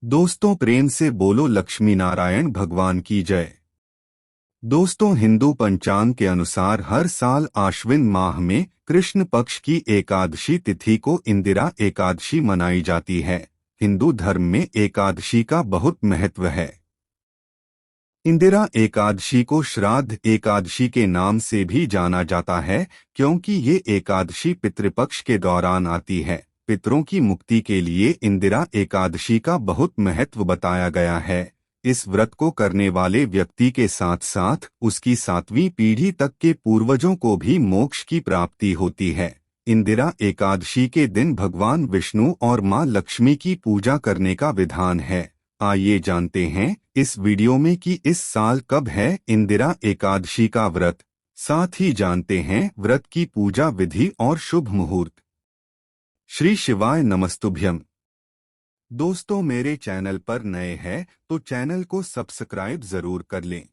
दोस्तों प्रेम से बोलो लक्ष्मी नारायण भगवान की जय। दोस्तों हिंदू पंचांग के अनुसार हर साल आश्विन माह में कृष्ण पक्ष की एकादशी तिथि को इंदिरा एकादशी मनाई जाती है। हिंदू धर्म में एकादशी का बहुत महत्व है। इंदिरा एकादशी को श्राद्ध एकादशी के नाम से भी जाना जाता है, क्योंकि ये एकादशी पितृपक्ष के दौरान आती है। पितरों की मुक्ति के लिए इंदिरा एकादशी का बहुत महत्व बताया गया है। इस व्रत को करने वाले व्यक्ति के साथ साथ उसकी 7वीं पीढ़ी तक के पूर्वजों को भी मोक्ष की प्राप्ति होती है। इंदिरा एकादशी के दिन भगवान विष्णु और मां लक्ष्मी की पूजा करने का विधान है। आइए जानते हैं इस वीडियो में कि इस साल कब है इंदिरा एकादशी का व्रत। साथ ही जानते हैं व्रत की पूजा विधि और शुभ मुहूर्त। श्री शिवाय नमस्तुभ्यम। दोस्तों मेरे चैनल पर नए हैं तो चैनल को सब्सक्राइब जरूर कर लें।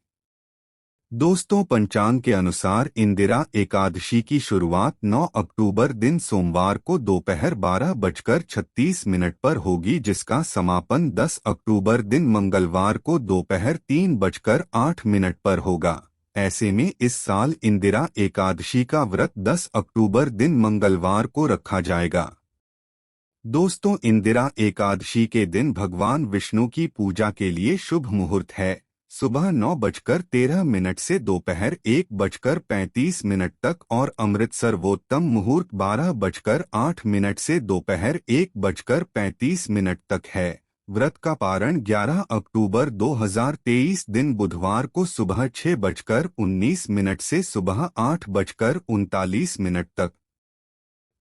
दोस्तों पंचांग के अनुसार इंदिरा एकादशी की शुरुआत 9 अक्टूबर दिन सोमवार को दोपहर 12:36 पर होगी, जिसका समापन 10 अक्टूबर दिन मंगलवार को दोपहर 3:08 पर होगा। ऐसे में इस साल इंदिरा एकादशी का व्रत 10 अक्टूबर दिन मंगलवार को रखा जाएगा। दोस्तों इंदिरा एकादशी के दिन भगवान विष्णु की पूजा के लिए शुभ मुहूर्त है। सुबह 9:13 से दोपहर 1:35 तक और अमृत सर्वोत्तम मुहूर्त 12:08 से दोपहर 1:35 तक है। व्रत का पारण 11 अक्टूबर 2023 दिन बुधवार को सुबह 6:19 से सुबह 8:39 तक।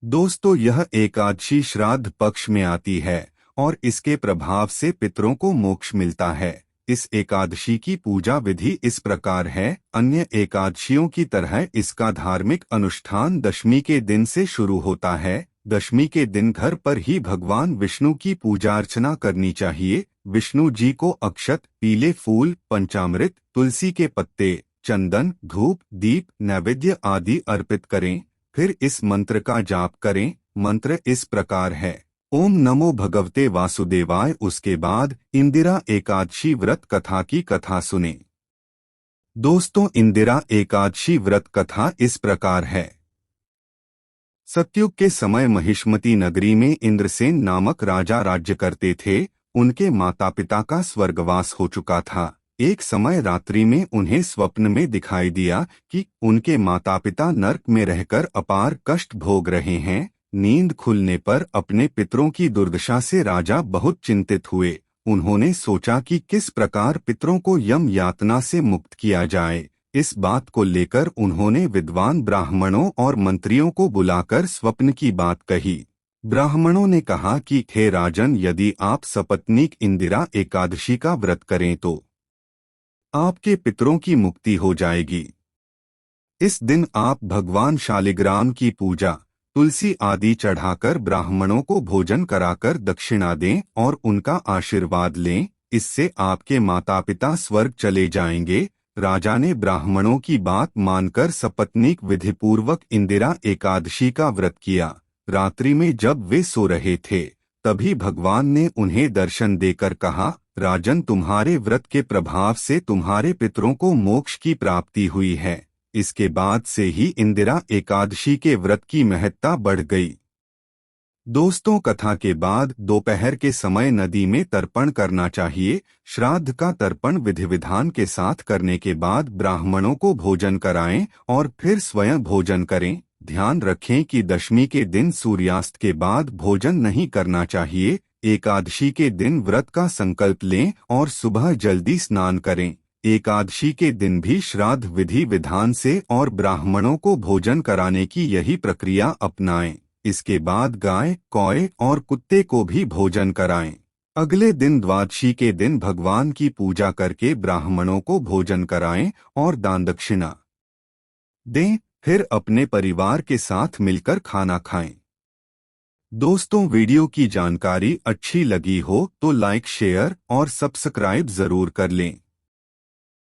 दोस्तों यह एकादशी श्राद्ध पक्ष में आती है और इसके प्रभाव से पितरों को मोक्ष मिलता है। इस एकादशी की पूजा विधि इस प्रकार है। अन्य एकादशियों की तरह इसका धार्मिक अनुष्ठान दशमी के दिन से शुरू होता है। दशमी के दिन घर पर ही भगवान विष्णु की पूजा अर्चना करनी चाहिए। विष्णु जी को अक्षत, पीले फूल, पंचामृत, तुलसी के पत्ते, चंदन, धूप, दीप, नैवेद्य आदि अर्पित करें। फिर इस मंत्र का जाप करें। मंत्र इस प्रकार है, ओम नमो भगवते वासुदेवाय। उसके बाद इंदिरा एकादशी व्रत कथा की कथा सुने। दोस्तों इंदिरा एकादशी व्रत कथा इस प्रकार है। सतयुग के समय महिष्मती नगरी में इंद्रसेन नामक राजा राज्य करते थे। उनके माता पिता का स्वर्गवास हो चुका था। एक समय रात्रि में उन्हें स्वप्न में दिखाई दिया कि उनके माता पिता नरक में रहकर अपार कष्ट भोग रहे हैं। नींद खुलने पर अपने पितरों की दुर्दशा से राजा बहुत चिंतित हुए। उन्होंने सोचा कि किस प्रकार पितरों को यम यातना से मुक्त किया जाए। इस बात को लेकर उन्होंने विद्वान ब्राह्मणों और मंत्रियों को बुलाकर स्वप्न की बात कही। ब्राह्मणों ने कहा कि हे राजन, यदि आप सपत्नीक इंदिरा एकादशी का व्रत करें तो आपके पितरों की मुक्ति हो जाएगी। इस दिन आप भगवान शालिग्राम की पूजा, तुलसी आदि चढ़ाकर ब्राह्मणों को भोजन कराकर दक्षिणा दें और उनका आशीर्वाद लें। इससे आपके माता पिता स्वर्ग चले जाएंगे। राजा ने ब्राह्मणों की बात मानकर सपत्नीक विधिपूर्वक इंदिरा एकादशी का व्रत किया। रात्रि में जब वे सो रहे थे तभी भगवान ने उन्हें दर्शन देकर कहा, राजन, तुम्हारे व्रत के प्रभाव से तुम्हारे पितरों को मोक्ष की प्राप्ति हुई है। इसके बाद से ही इंदिरा एकादशी के व्रत की महत्ता बढ़ गई। दोस्तों कथा के बाद दोपहर के समय नदी में तर्पण करना चाहिए। श्राद्ध का तर्पण विधि विधान के साथ करने के बाद ब्राह्मणों को भोजन कराएं और फिर स्वयं भोजन करें। ध्यान रखें कि दशमी के दिन सूर्यास्त के बाद भोजन नहीं करना चाहिए। एकादशी के दिन व्रत का संकल्प लें और सुबह जल्दी स्नान करें। एकादशी के दिन भी श्राद्ध विधि विधान से और ब्राह्मणों को भोजन कराने की यही प्रक्रिया अपनाएं। इसके बाद गाय, कौए और कुत्ते को भी भोजन कराएं। अगले दिन द्वादशी के दिन भगवान की पूजा करके ब्राह्मणों को भोजन कराएं और दान दक्षिणा दें। फिर अपने परिवार के साथ मिलकर खाना खाएं। दोस्तों वीडियो की जानकारी अच्छी लगी हो तो लाइक, शेयर और सब्सक्राइब जरूर कर लें।